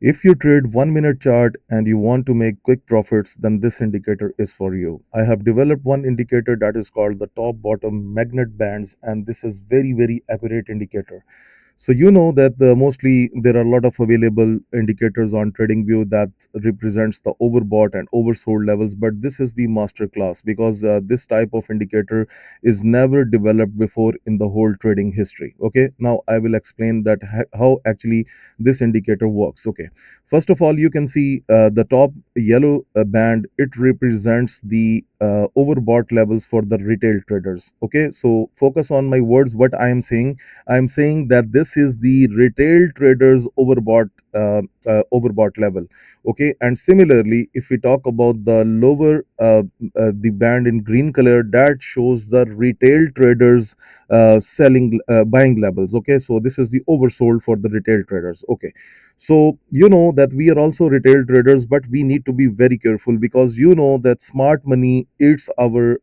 If you trade 1 minute chart and you want to make quick profits, then this indicator is for you. I have developed one indicator that is called the top bottom magnet bands, and this is very accurate indicator. So you know that mostly there are a lot of available indicators on TradingView that represents the overbought and oversold levels, but this is the master class because this type of indicator is never developed before in the whole trading history. Okay, now I will explain that how actually this indicator works. Okay, first of all, you can see the top yellow band. It represents the overbought levels for the retail traders. Okay, so focus on my words. What I am saying, I'm saying that this is the retail traders overbought level. Okay, and similarly, if we talk about the lower the band in green color, that shows the retail traders selling buying levels. Okay, so this is the oversold for the retail traders. Okay, so you know that we are also retail traders, but we need to be very careful because you know that smart money eats our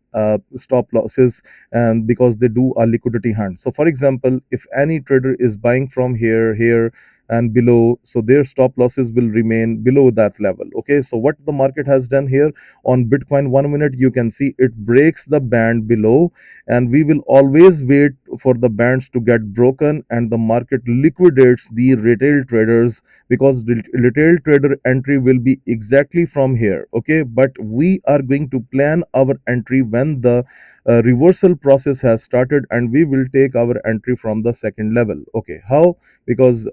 stop losses, and because they do a liquidity hunt. So for example, if any trader is buying from here and below, so their stop losses will remain below that level. Okay, so what the market has done here on Bitcoin 1 minute, you can see it breaks the band below, and we will always wait for the bands to get broken and the market liquidates the retail traders, because the retail trader entry will be exactly from here. Okay, but we are going to plan our entry when the reversal process has started, and we will take our entry from the second level. Okay, how? Because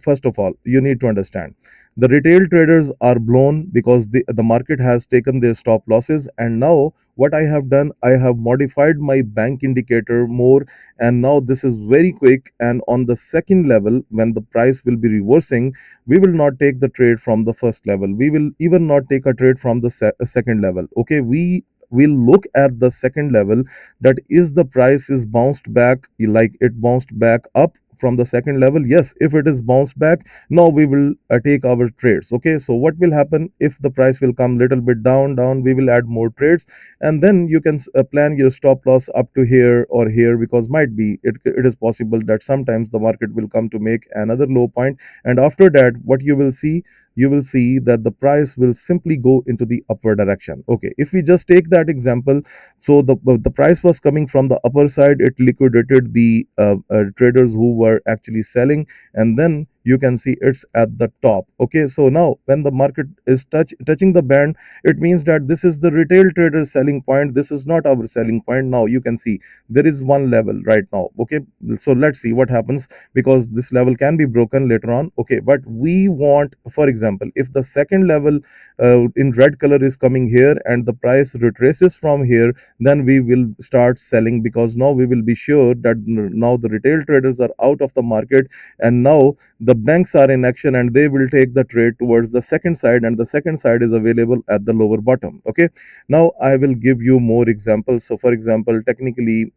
first of all, you need to understand the retail traders are blown because the market has taken their stop losses, and now what I have done, I have modified my bank indicator more, and now this is very quick. And on the second level, when the price will be reversing, we will not take the trade from the first level, we will even not take a trade from the second level. Okay, we will look at the second level, that is the price is bounced back, like it bounced back up from the second level. Yes, if it is bounced back, now we will take our trades. Okay, so what will happen if the price will come little bit down, we will add more trades, and then you can plan your stop loss up to here or here, because might be it is possible that sometimes the market will come to make another low point, and after that what you will see, you will see that the price will simply go into the upward direction. Okay, if we just take that example, so the price was coming from the upper side, it liquidated the traders who were actually selling, and then you can see it's at the top. Okay, so now when the market is touching the band, it means that this is the retail trader selling point, this is not our selling point. Now you can see there is one level right now. Okay, so let's see what happens, because this level can be broken later on. Okay, but we want, for example, if the second level in red color is coming here and the price retraces from here, then we will start selling, because now we will be sure that now the retail traders are out of the market, and now the banks are in action and they will take the trade towards the second side, and the second side is available at the lower bottom. Okay, now I will give you more examples. So for example, technically,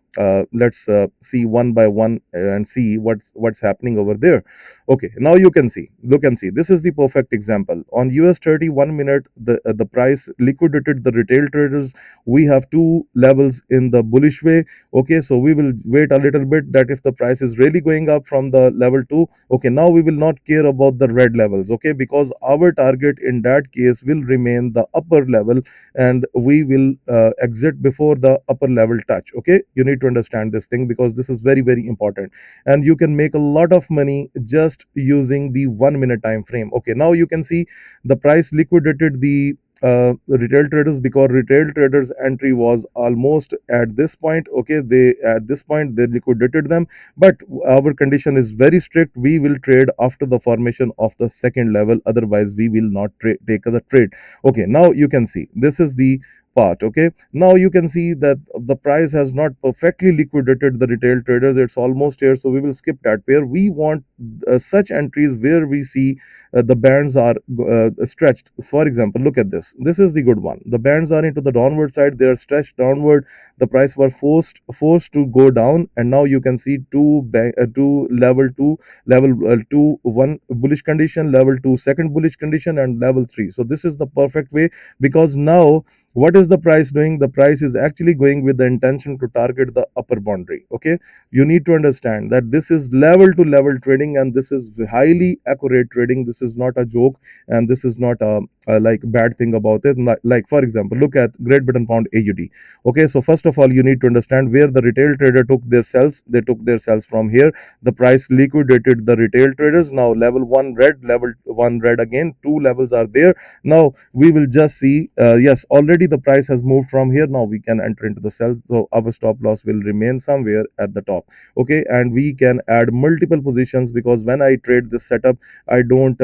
let's see one by one and see what's happening over there. Okay, now you can see, look and see, this is the perfect example. On US 31 minute, the price liquidated the retail traders. We have two levels in the bullish way. Okay, so we will wait a little bit, that if the price is really going up from the level 2, okay, now we will not care about the red levels. Okay, because our target in that case will remain the upper level, and we will exit before the upper level touch. Okay, you need to understand this thing, because this is very important, and you can make a lot of money just using the 1 minute time frame. Okay, now you can see the price liquidated the retail traders, because retail traders entry was almost at this point. Okay, they at this point they liquidated them, but our condition is very strict, we will trade after the formation of the second level, otherwise we will not take the trade. Okay, now you can see this is the part. Okay, now you can see that the price has not perfectly liquidated the retail traders, it's almost here, so we will skip that pair. We want such entries where we see the bands are stretched. For example, look at this is the good one, the bands are into the downward side, they are stretched downward, the price were forced to go down, and now you can see two level 2, level 2 one bullish condition, level 2 second bullish condition, and level 3. So this is the perfect way, because now what is the price doing? The price is actually going with the intention to target the upper boundary. Okay, you need to understand that this is level to level trading, and this is highly accurate trading. This is not a joke, and this is not a like bad thing about it. Like for example, look at Great Britain Pound AUD. Okay, so first of all, you need to understand where the retail trader took their sells. They took their sells from here. The price liquidated the retail traders. Now level 1 red, level 1 red again. Two levels are there. Now we will just see, yes, already the price has moved from here. Now we can enter into the sells, so our stop loss will remain somewhere at the top. Okay, and we can add multiple positions, because when I trade this setup, I don't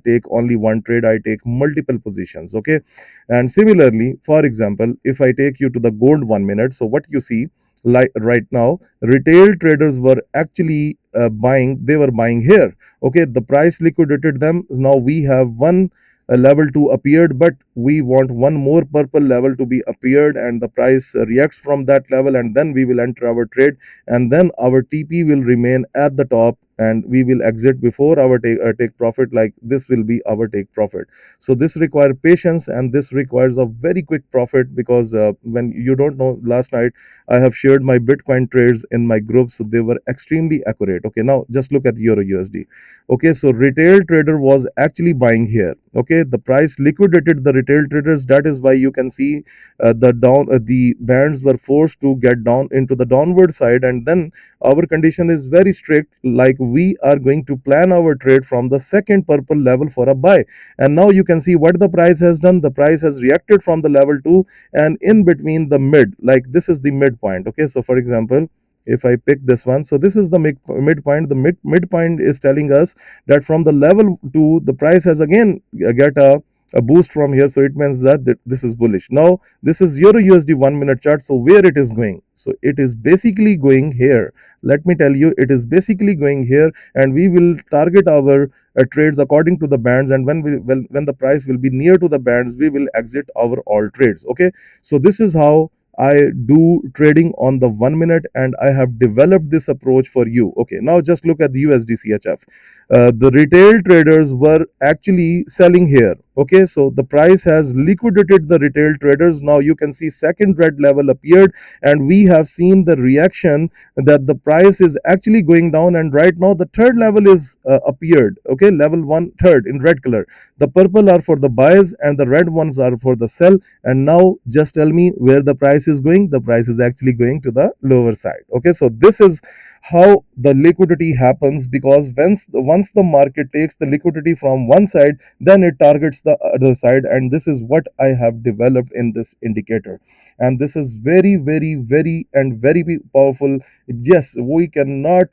take only one trade, I take multiple positions. Okay, and similarly, for example, if I take you to the gold 1 minute, so what you see, like right now, retail traders were actually buying. They were buying here. Okay, the price liquidated them. Now we have one level 2 appeared, but we want one more purple level to be appeared, and the price reacts from that level, and then we will enter our trade, and then our TP will remain at the top, and we will exit before our take profit. Like this will be our take profit. So this requires patience, and this requires a very quick profit, because when you don't know, last night I have shared my Bitcoin trades in my group, so they were extremely accurate. Okay, now just look at Euro USD. Okay, so retail trader was actually buying here. Okay, the price liquidated the retail traders. That is why you can see the bands were forced to get down into the downward side, and then our condition is very strict, like we are going to plan our trade from the second purple level for a buy. And now you can see what the price has done. The price has reacted from the level 2, and in between the mid, like this is the midpoint. Okay, so for example, if I pick this one, so this is the midpoint. The midpoint is telling us that from the level 2, the price has again get a boost from here, so it means that this is bullish. Now this is Euro USD 1 minute chart. So where it is going? So it is basically going here. Let me tell you, it is basically going here, and we will target our trades according to the bands, and when the price will be near to the bands, we will exit our all trades. Okay, so this is how I do trading on the 1 minute, and I have developed this approach for you. Okay, now just look at the USD CHF. The retail traders were actually selling here. Okay, so the price has liquidated the retail traders. Now you can see second red level appeared, and we have seen the reaction that the price is actually going down, and right now the third level is appeared. Okay, level 1 third in red color. The purple are for the buys, and the red ones are for the sell. And now just tell me where the price is going. The price is actually going to the lower side. Okay, so this is how the liquidity happens, because once the market takes the liquidity from one side, then it targets the other side, and this is what I have developed in this indicator. And this is very, very, very and very powerful. Yes, we cannot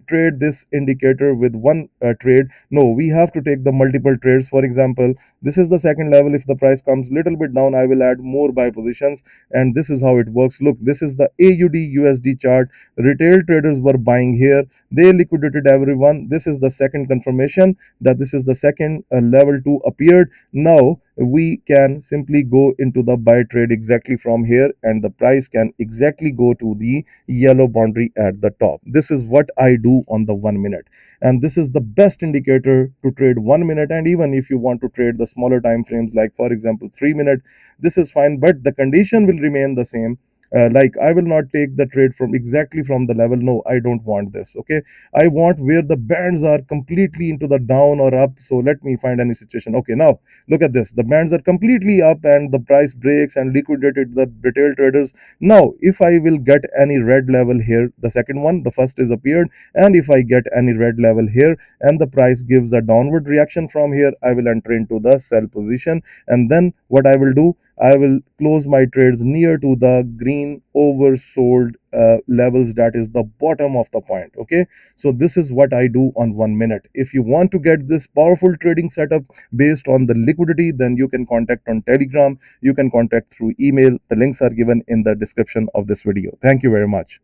trade this indicator with one trade. No, we have to take the multiple trades. For example, this is the second level. If the price comes little bit down, I will add more buy positions, and this is how it works. Look, this is the AUD USD chart. Retail traders were buying here. They liquidated everyone. This is the second confirmation that this is the second level 2 appeared. Now we can simply go into the buy trade exactly from here, and the price can exactly go to the yellow boundary at the top. This is what I do on the 1 minute, and this is the best indicator to trade 1 minute. And even if you want to trade the smaller time frames, like for example 3 minute, this is fine, but the condition will remain the same. Like I will not take the trade from exactly from the level. No, I don't want this. Okay, I want where the bands are completely into the down or up. So let me find any situation. Okay, now look at this. The bands are completely up, and the price breaks and liquidated the retail traders. Now if I will get any red level here, the second one, the first is appeared, and if I get any red level here and the price gives a downward reaction from here, I will enter into the sell position. And then what I will do, I will close my trades near to the green oversold levels, that is the bottom of the point. Okay, so this is what I do on 1 minute. If you want to get this powerful trading setup based on the liquidity, then you can contact on Telegram, you can contact through email. The links are given in the description of this video. Thank you very much.